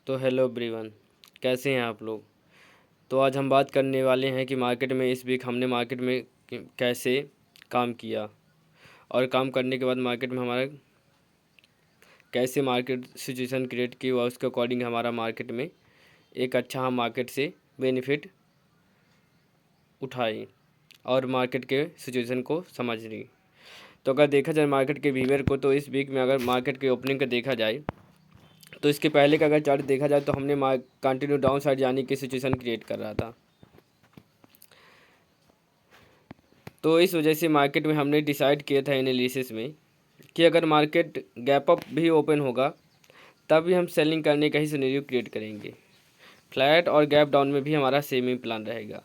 तो hello everyone, कैसे हैं आप लोग। तो आज हम बात करने वाले हैं कि मार्केट में इस वीक हमने मार्केट में कैसे काम किया और काम करने के बाद मार्केट में हमारा कैसे मार्केट सिचुएशन क्रिएट की और उसके अकॉर्डिंग हमारा मार्केट में एक अच्छा हम मार्केट से बेनिफिट उठाए और मार्केट के सिचुएशन को समझ रही। तो अगर देखा जाए मार्केट के बिहेवियर को, तो इस वीक में अगर मार्केट के ओपनिंग का देखा जाए तो इसके पहले का अगर चार्ट देखा जाए तो हमने कंटिन्यू डाउन साइड जाने की सिचुएशन क्रिएट कर रहा था। तो इस वजह से मार्केट में हमने डिसाइड किया था एनालिसिस में कि अगर मार्केट गैप अप भी ओपन होगा तब भी हम सेलिंग करने का ही सिनेरियो क्रिएट करेंगे। फ्लैट और गैप डाउन में भी हमारा सेम ही प्लान रहेगा।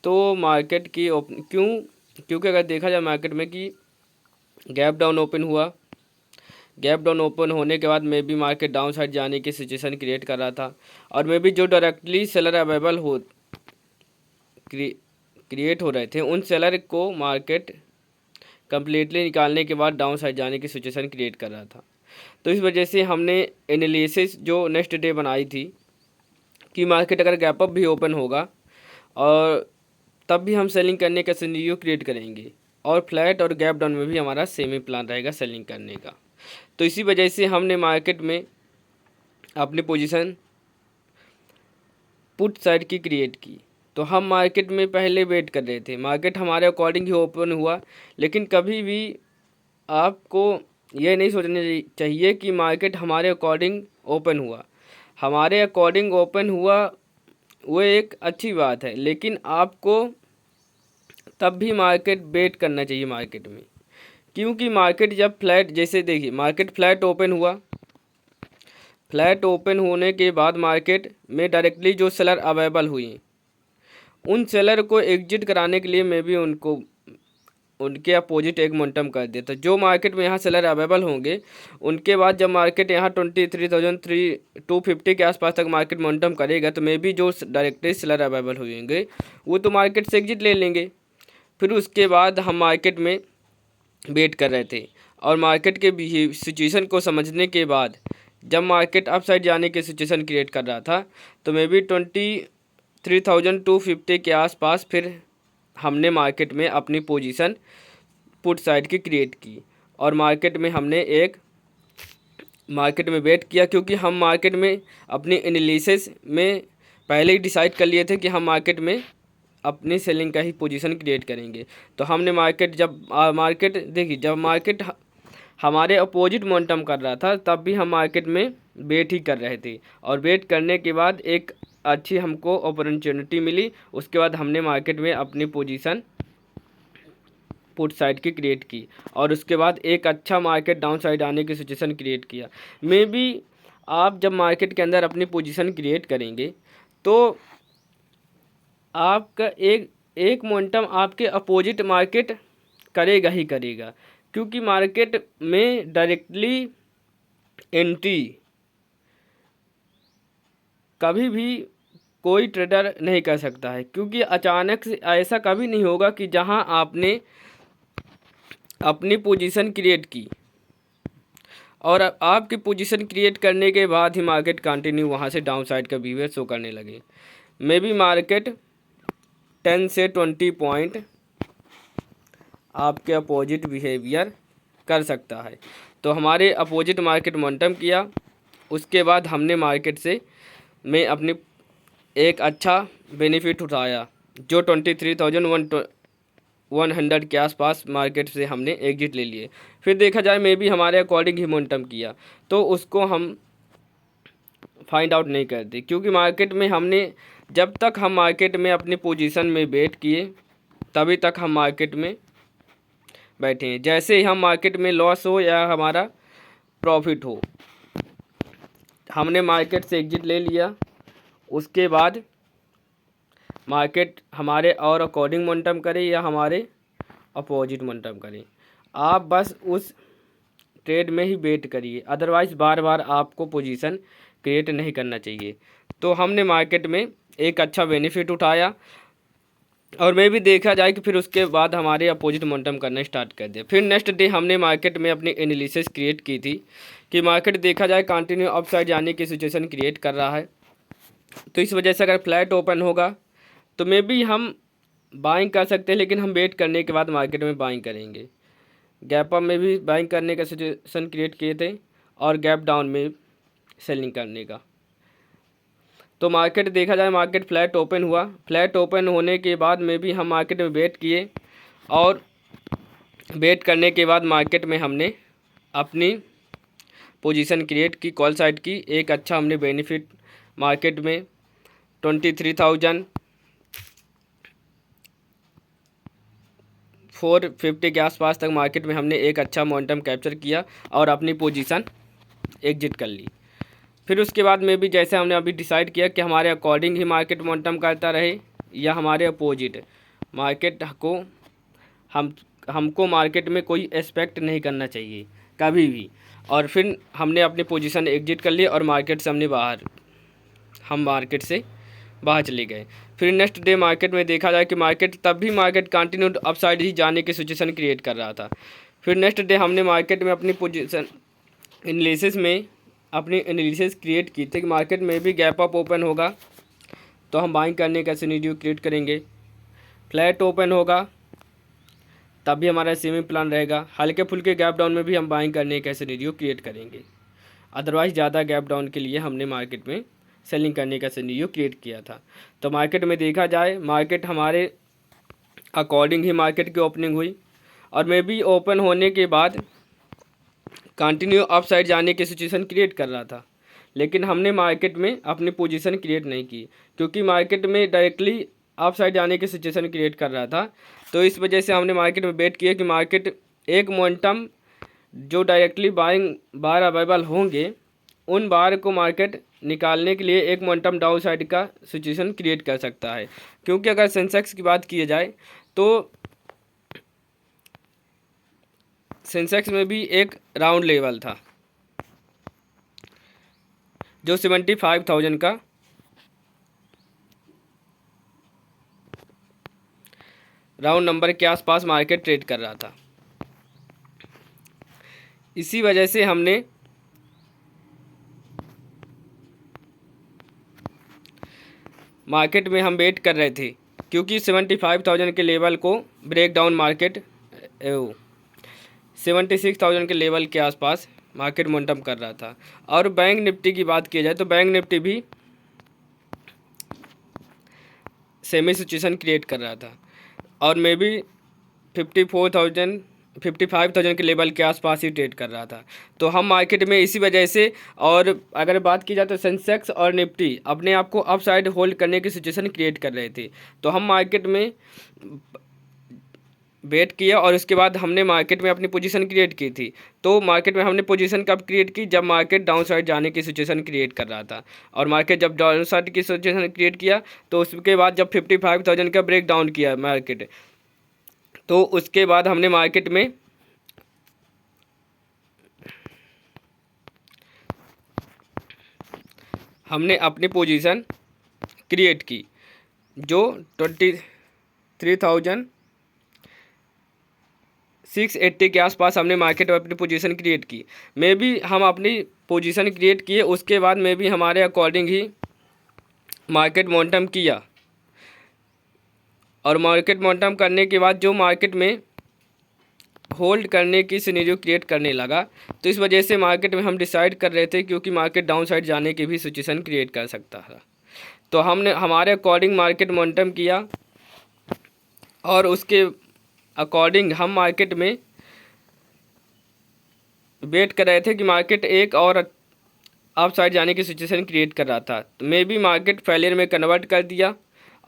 तो मार्केट की क्योंकि अगर देखा जाए मार्केट में कि गैप डाउन ओपन हुआ, गैप डाउन ओपन होने के बाद may be market down side जाने की सिचुएशन क्रिएट कर रहा था और मे बी जो डायरेक्टली सेलर अवेलेबल क्रिएट हो रहे थे उन सेलर को मार्केट कम्प्लीटली निकालने के बाद डाउन साइड जाने की सिचुएशन क्रिएट कर रहा था। तो इस वजह से हमने एनालिसिस जो नेक्स्ट डे बनाई थी कि मार्केट अगर गैप अप भी ओपन होगा और तब भी हम सेलिंग करने का सिनेरियो क्रिएट करेंगे और फ्लैट और गैप डाउन में भी हमारा सेम ही प्लान रहेगा सेलिंग करने का। तो इसी वजह से हमने मार्केट में अपनी पोजीशन पुट साइड की क्रिएट की। तो हम मार्केट में पहले वेट कर रहे थे, मार्केट हमारे अकॉर्डिंग ही ओपन हुआ, लेकिन कभी भी आपको ये नहीं सोचना चाहिए कि मार्केट हमारे अकॉर्डिंग ओपन हुआ। हमारे अकॉर्डिंग ओपन हुआ वो एक अच्छी बात है, लेकिन आपको तब भी मार्केट वेट करना चाहिए मार्केट में, क्योंकि मार्केट जब फ्लैट, जैसे देखिए मार्केट फ्लैट ओपन हुआ, फ्लैट ओपन होने के बाद मार्केट में डायरेक्टली जो सेलर अवेलेबल हुई उन सेलर को एग्जिट कराने के लिए मैं भी उनके अपोजिट एक मोमेंटम कर देता। जो मार्केट में यहाँ सेलर अवेलेबल होंगे उनके बाद जब मार्केट यहाँ 23,250 के आसपास तक मार्केट मोमेंटम करेगा तो मे बी जो डायरेक्टली सेलर अवेलेबल होंगे वो तो मार्केट से एग्जिट ले लेंगे। फिर उसके बाद हम मार्केट में वेट कर रहे थे और मार्केट के सिचुएशन को समझने के बाद जब मार्केट अप साइड जाने की सिचुएशन क्रिएट कर रहा था तो मे बी 23,250 के आसपास फिर हमने मार्केट में अपनी पोजीशन पुट साइड की क्रिएट की और मार्केट में वेट किया, क्योंकि हम मार्केट में अपनी एनालिसिस में पहले ही डिसाइड कर लिए थे कि हम मार्केट में अपनी सेलिंग का ही पोजीशन क्रिएट करेंगे। तो हमने जब मार्केट हमारे अपोजिट मोमेंटम कर रहा था तब भी हम मार्केट में वेट ही कर रहे थे और वेट करने के बाद एक अच्छी हमको अपॉर्चुनिटी मिली। उसके बाद हमने मार्केट में अपनी पोजीशन पुट साइड की क्रिएट की और उसके बाद एक अच्छा मार्केट डाउन साइड आने की सिचुएशन क्रिएट किया। मे बी आप जब मार्केट के अंदर अपनी पोजीशन क्रिएट करेंगे तो आपका एक मोमेंटम आपके अपोजिट मार्केट करेगा ही करेगा, क्योंकि मार्केट में डायरेक्टली एंट्री कभी भी कोई ट्रेडर नहीं कर सकता है, क्योंकि अचानक से ऐसा कभी नहीं होगा कि जहां आपने अपनी पोजीशन क्रिएट की और आपकी पोजीशन क्रिएट करने के बाद ही मार्केट कंटिन्यू वहां से डाउन साइड का बिहेवियर शो करने लगे। मे बी मार्केट 10 से 20 पॉइंट आपके अपोजिट बिहेवियर कर सकता है। तो हमारे अपोजिट मार्केट मोमेंटम किया, उसके बाद हमने मार्केट से में अपनी एक अच्छा बेनिफिट उठाया जो 23,100 के आसपास मार्केट से हमने एग्जिट ले लिए। फिर देखा जाए मे बी हमारे अकॉर्डिंग ही मोमेंटम किया तो उसको हम फाइंड आउट नहीं करते, क्योंकि मार्केट में जब तक हम मार्केट में अपनी पोजीशन में वेट किए तभी तक हम मार्केट में बैठे हैं। जैसे ही हम मार्केट में लॉस हो या हमारा प्रॉफिट हो, हमने मार्केट से एग्जिट ले लिया, उसके बाद मार्केट हमारे और अकॉर्डिंग मोमेंटम करे या हमारे अपोजिट मोमेंटम करे, आप बस उस ट्रेड में ही वेट करिए, अदरवाइज़ बार बार आपको पोजीशन क्रिएट नहीं करना चाहिए। तो हमने मार्केट में एक अच्छा बेनिफिट उठाया और मैं भी देखा जाए कि फिर उसके बाद हमारे अपोजिट मोमेंटम करना स्टार्ट कर दिया। फिर नेक्स्ट डे हमने मार्केट में अपनी एनालिसिस क्रिएट की थी कि मार्केट देखा जाए कंटिन्यू अपसाइड जाने की सिचुएशन क्रिएट कर रहा है, तो इस वजह से अगर फ्लैट ओपन होगा तो मे बी हम बाइंग कर सकते हैं, लेकिन हम वेट करने के बाद मार्केट में बाइंग करेंगे। गैप अप में भी बाइंग करने का सिचुएशन क्रिएट किए थे और गैप डाउन में सेलिंग करने का। तो मार्केट देखा जाए मार्केट फ्लैट ओपन हुआ, फ्लैट ओपन होने के बाद में भी हम मार्केट में वेट किए और वेट करने के बाद मार्केट में हमने अपनी पोजीशन क्रिएट की कॉल साइड की। एक अच्छा हमने बेनिफिट मार्केट में 23,450 के आसपास तक मार्केट में हमने एक अच्छा मोमेंटम कैप्चर किया और अपनी पोजीशन एग्जिट कर ली। फिर उसके बाद में भी जैसे हमने अभी डिसाइड किया कि हमारे अकॉर्डिंग ही मार्केट मोमेंटम करता रहे या हमारे अपोजिट मार्केट को हमको मार्केट में कोई एक्सपेक्ट नहीं करना चाहिए कभी भी। और फिर हमने अपनी पोजीशन एग्जिट कर ली और मार्केट से हम मार्केट से बाहर चले गए। फिर नेक्स्ट डे मार्केट में देखा जाए कि मार्केट तब भी मार्केट कंटिन्यू अपसाइड ही जाने की सिचुएशन क्रिएट कर रहा था। फिर नेक्स्ट डे हमने मार्केट में अपनी पोजीशन एनालिसिस क्रिएट की थी कि मार्केट में भी गैप अप ओपन होगा तो हम बाइंग करने का सिनेरियो क्रिएट करेंगे, फ्लैट ओपन होगा तब भी हमारा सेमी प्लान रहेगा, हल्के फुल्के गैप डाउन में भी हम बाइंग करने का सिनेरियो क्रिएट करेंगे। अदरवाइज़ ज़्यादा गैप डाउन के लिए हमने मार्केट में सेलिंग करने का सिनेरियो क्रिएट किया था। तो मार्केट में देखा जाए मार्केट हमारे अकॉर्डिंग ही मार्केट की ओपनिंग हुई और मे बी ओपन होने के बाद कंटिन्यू अप साइड जाने की सिचुएशन क्रिएट कर रहा था, लेकिन हमने मार्केट में अपनी पोजीशन क्रिएट नहीं की क्योंकि मार्केट में डायरेक्टली अप साइड जाने की सिचुएशन क्रिएट कर रहा था। तो इस वजह से हमने मार्केट में वेट किया कि मार्केट एक मोमेंटम जो डायरेक्टली बाइंग बार अवेलेबल होंगे उन बार को मार्केट निकालने के लिए एक मोमेंटम डाउन साइड का सिचुएशन क्रिएट कर सकता है। क्योंकि अगर सेंसेक्स की बात की जाए तो सेंसेक्स में भी एक राउंड लेवल था जो 75,000 का राउंड नंबर के आसपास मार्केट ट्रेड कर रहा था। इसी वजह से हमने मार्केट में हम वेट कर रहे थे क्योंकि 75,000 के लेवल को ब्रेक डाउन मार्केट 76,000 के लेवल के आसपास मार्केट मोमेंटम कर रहा था। और बैंक निफ्टी की बात की जाए तो बैंक निफ्टी भी सेमी सिचुएशन क्रिएट कर रहा था और मे बी 55,000 के लेवल के आसपास ही ट्रेड कर रहा था। तो हम मार्केट में इसी वजह से, और अगर बात की जाए तो सेंसेक्स और निफ्टी अपने आप को अप साइड होल्ड करने की सिचुएशन क्रिएट कर रहे थे, तो हम मार्केट में वेट किया और उसके बाद हमने मार्केट में अपनी पोजीशन क्रिएट की थी। तो मार्केट में हमने पोजीशन कब क्रिएट की, जब मार्केट डाउन साइड जाने की सिचुएशन क्रिएट कर रहा था। और मार्केट जब डाउन साइड की सिचुएशन क्रिएट किया तो उसके बाद जब 55,000 का ब्रेक डाउन किया मार्केट, तो उसके बाद हमने मार्केट में अपनी पोजीशन क्रिएट की जो 23,680 के आसपास हमने मार्केट में अपनी पोजीशन क्रिएट की। मे बी हम अपनी पोजीशन क्रिएट किए, उसके बाद मे बी हमारे अकॉर्डिंग ही मार्केट मोमेंटम किया और मार्केट मोमेंटम करने के बाद जो मार्केट में होल्ड करने की सिनेरियो क्रिएट करने लगा, तो इस वजह से मार्केट में हम डिसाइड कर रहे थे क्योंकि मार्केट डाउन साइड जाने की भी सिचुएशन क्रिएट कर सकता था। तो हमने हमारे अकॉर्डिंग मार्केट मोमेंटम किया और उसके अकॉर्डिंग हम मार्केट में वेट कर रहे थे कि मार्केट एक और अप साइड जाने की सिचुएशन क्रिएट कर रहा था। तो मे बी मार्केट फेलियर में कन्वर्ट कर दिया,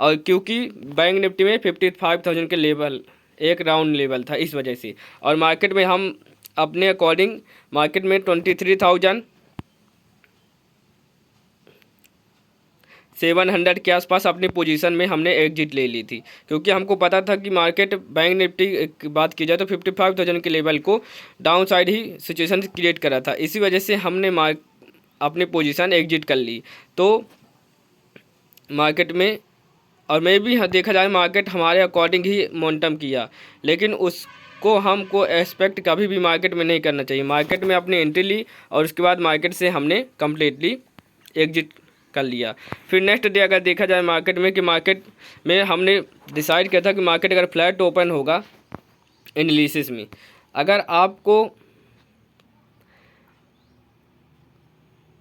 और क्योंकि बैंक निफ्टी में 55,000 के लेवल एक राउंड लेवल था इस वजह से। और मार्केट में हम अपने अकॉर्डिंग मार्केट में 23,700 के आसपास अपनी पोजीशन में हमने एग्जिट ले ली थी, क्योंकि हमको पता था कि मार्केट बैंक निफ्टी की बात की जाए तो 55,000 के लेवल को डाउन साइड ही सिचुएशन क्रिएट करा था। इसी वजह से हमने अपनी पोजीशन एग्जिट कर ली। तो मार्केट में और मे भी देखा जाए मार्केट हमारे अकॉर्डिंग ही मोमेंटम किया, लेकिन उसको हमको एक्सपेक्ट कभी भी मार्केट में नहीं करना चाहिए। मार्केट में अपनी एंट्री ली और उसके बाद मार्केट से हमने कम्प्लीटली एग्जिट कर लिया। फिर नेक्स्ट डे अगर देखा जाए मार्केट में कि मार्केट में हमने डिसाइड किया था कि मार्केट अगर फ्लैट ओपन होगा एनालिसिस में, अगर आपको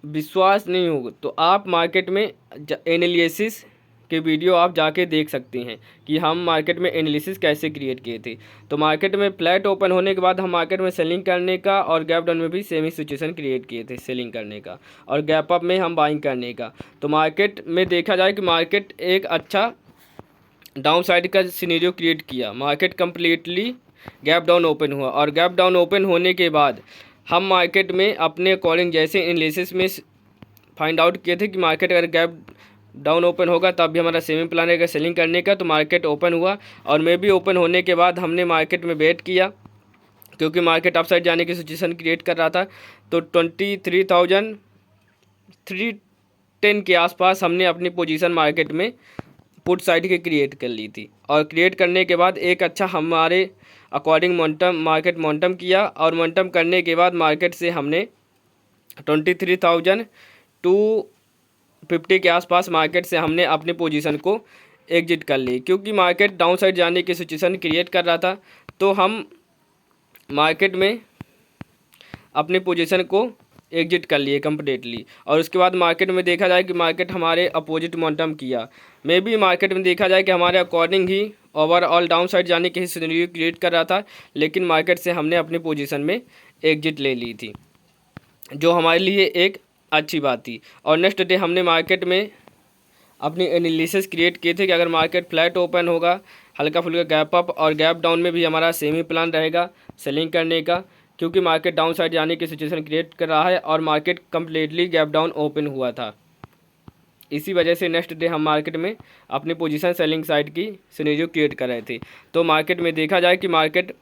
विश्वास नहीं होगा तो आप मार्केट में एनालिसिस के वीडियो आप जाके देख सकते हैं कि हम मार्केट में एनालिसिस कैसे क्रिएट किए थे। तो मार्केट में फ्लैट ओपन होने के बाद हम मार्केट में सेलिंग करने का और गैप डाउन में भी सेम ही सिचुएशन क्रिएट किए थे, सेलिंग करने का और गैप अप में हम बाइंग करने का। तो मार्केट में देखा जाए कि मार्केट एक अच्छा डाउन साइड का सिनेरियो क्रिएट किया। Market completely gap down open हुआ और गैप डाउन ओपन होने के बाद हम मार्केट में अपने अकॉर्डिंग जैसे एनालिसिस में फाइंड आउट किए थे कि मार्केट अगर गैप डाउन ओपन होगा तब भी हमारा सेविंग प्लान रहेगा सेलिंग करने का। तो मार्केट ओपन हुआ और मे भी ओपन होने के बाद हमने मार्केट में वेट किया क्योंकि मार्केट अपसाइड जाने की सिचुएशन क्रिएट कर रहा था। तो 23,310 के आसपास हमने अपनी पोजीशन मार्केट में पुट साइड के क्रिएट कर ली थी और क्रिएट करने के बाद एक अच्छा हमारे अकॉर्डिंग मोमेंटम मार्केट मोमेंटम किया और मोमेंटम करने के बाद मार्केट से हमने 23,250 के आसपास मार्केट से हमने अपनी पोजीशन को एग्जिट कर ली क्योंकि मार्केट डाउन साइड जाने की सिचुएशन क्रिएट कर रहा था। तो हम मार्केट में अपनी पोजीशन को एग्जिट कर लिए कम्प्लीटली और उसके बाद मार्केट में देखा जाए कि मार्केट हमारे अपोजिट मोमेंटम किया। मे भी मार्केट में देखा जाए कि हमारे अकॉर्डिंग ही ओवरऑल डाउन साइड जाने के सिनेरियो क्रिएट कर रहा था, लेकिन मार्केट से हमने अपनी पोजीशन में एग्जिट ले ली थी, जो हमारे लिए एक अच्छी बात थी। और नेक्स्ट डे हमने मार्केट में अपनी एनालिसिस क्रिएट किए थे कि अगर मार्केट फ्लैट ओपन होगा, हल्का फुल्का गैप अप और गैप डाउन में भी हमारा सेम ही प्लान रहेगा सेलिंग करने का, क्योंकि मार्केट डाउन साइड जाने की सिचुएशन क्रिएट कर रहा है और market completely gap down open हुआ था। इसी वजह से नेक्स्ट डे हम मार्केट में अपनी पोजीशन सेलिंग साइड की सिनेरियो क्रिएट कर रहे थे। तो मार्केट में देखा जाए कि मार्केट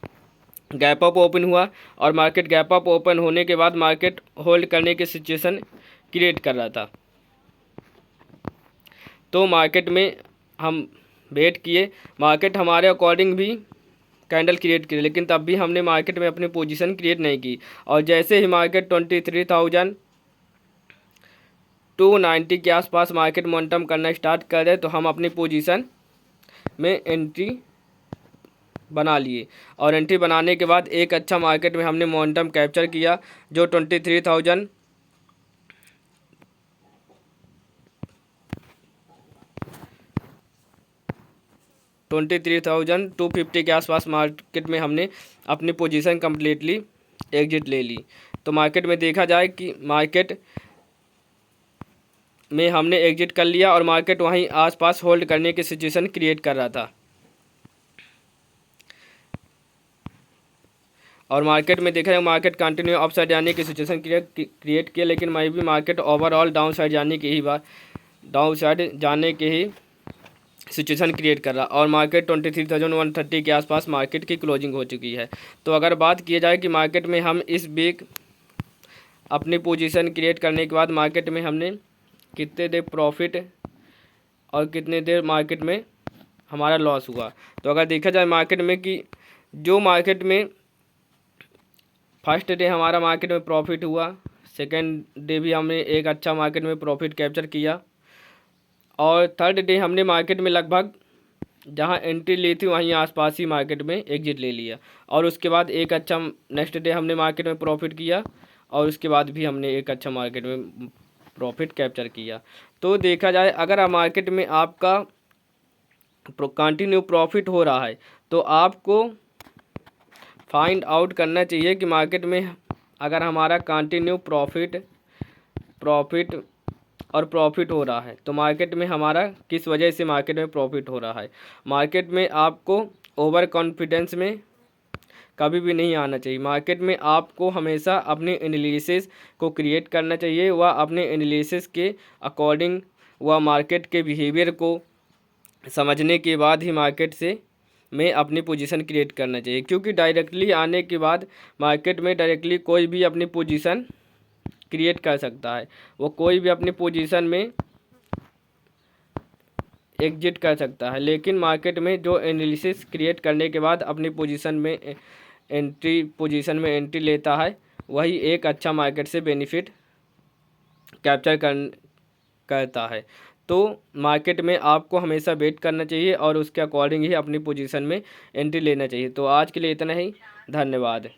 गैप अप ओपन हुआ और मार्केट गैप अप ओपन होने के बाद मार्केट होल्ड करने की सिचुएशन क्रिएट कर रहा था। तो मार्केट में हम वेट किए, मार्केट हमारे अकॉर्डिंग भी कैंडल क्रिएट किए, लेकिन तब भी हमने मार्केट में अपनी पोजीशन क्रिएट नहीं की। और जैसे ही मार्केट 23,290 के आसपास मार्केट मोमेंटम करना स्टार्ट कर रहे तो हम अपनी पोजीशन में एंट्री बना लिए और एंट्री बनाने के बाद एक अच्छा मार्केट में हमने मोमेंटम कैप्चर किया जो 23,250 के आसपास मार्केट में हमने अपनी पोजीशन कम्प्लीटली एग्जिट ले ली। तो मार्केट में देखा जाए कि मार्केट में हमने एग्जिट कर लिया और मार्केट वहीं आसपास होल्ड करने की सिचुएशन क्रिएट कर रहा था। और मार्केट में देखा जाए मार्केट कंटिन्यू अप साइड जाने की सिचुएशन क्रिएट किया, लेकिन मैं भी मार्केट ओवरऑल डाउन साइड जाने की ही सिचुएशन क्रिएट कर रहा और मार्केट 23,130 के आसपास मार्केट की क्लोजिंग हो चुकी है। तो अगर बात की जाए कि मार्केट में हम इस वीक अपनी पोजीशन क्रिएट करने के बाद मार्केट में हमने कितने देर प्रॉफिट और कितने देर मार्केट में हमारा लॉस हुआ, तो अगर देखा जाए मार्केट में कि जो मार्केट में फर्स्ट डे हमारा मार्केट में प्रॉफिट हुआ, सेकेंड डे भी हमने एक अच्छा मार्केट में प्रॉफिट कैप्चर किया और थर्ड डे हमने मार्केट में लगभग जहां एंट्री ली थी वहीं आसपास ही मार्केट में एग्जिट ले लिया और उसके बाद एक अच्छा नेक्स्ट डे हमने मार्केट में प्रॉफिट किया और उसके बाद भी हमने एक अच्छा मार्केट में प्रॉफिट कैप्चर किया। तो देखा जाए अगर मार्केट में आपका कंटिन्यू प्रॉफिट हो रहा है तो आपको फाइंड आउट करना चाहिए कि मार्केट में अगर हमारा कंटिन्यू प्रॉफिट हो रहा है तो मार्केट में हमारा किस वजह से मार्केट में प्रॉफिट हो रहा है। मार्केट में आपको ओवर कॉन्फिडेंस में कभी भी नहीं आना चाहिए। मार्केट में आपको हमेशा अपने एनालिसिस को क्रिएट करना चाहिए व अपने एनालिसिस के अकॉर्डिंग व मार्केट के बिहेवियर को समझने के बाद ही मार्केट से में अपनी पोजीशन क्रिएट करना चाहिए, क्योंकि डायरेक्टली आने के बाद मार्केट में डायरेक्टली कोई भी अपनी पोजीशन क्रिएट कर सकता है। वो कोई भी अपनी पोजीशन में एग्जिट कर सकता है, लेकिन मार्केट में जो एनालिसिस क्रिएट करने के बाद अपनी पोजीशन में एंट्री लेता है, वही एक अच्छा मार्केट से बेनिफिट कैप्चर करता है। तो मार्केट में आपको हमेशा वेट करना चाहिए और उसके अकॉर्डिंग ही अपनी पोजीशन में एंट्री लेना चाहिए। तो आज के लिए इतना ही, धन्यवाद।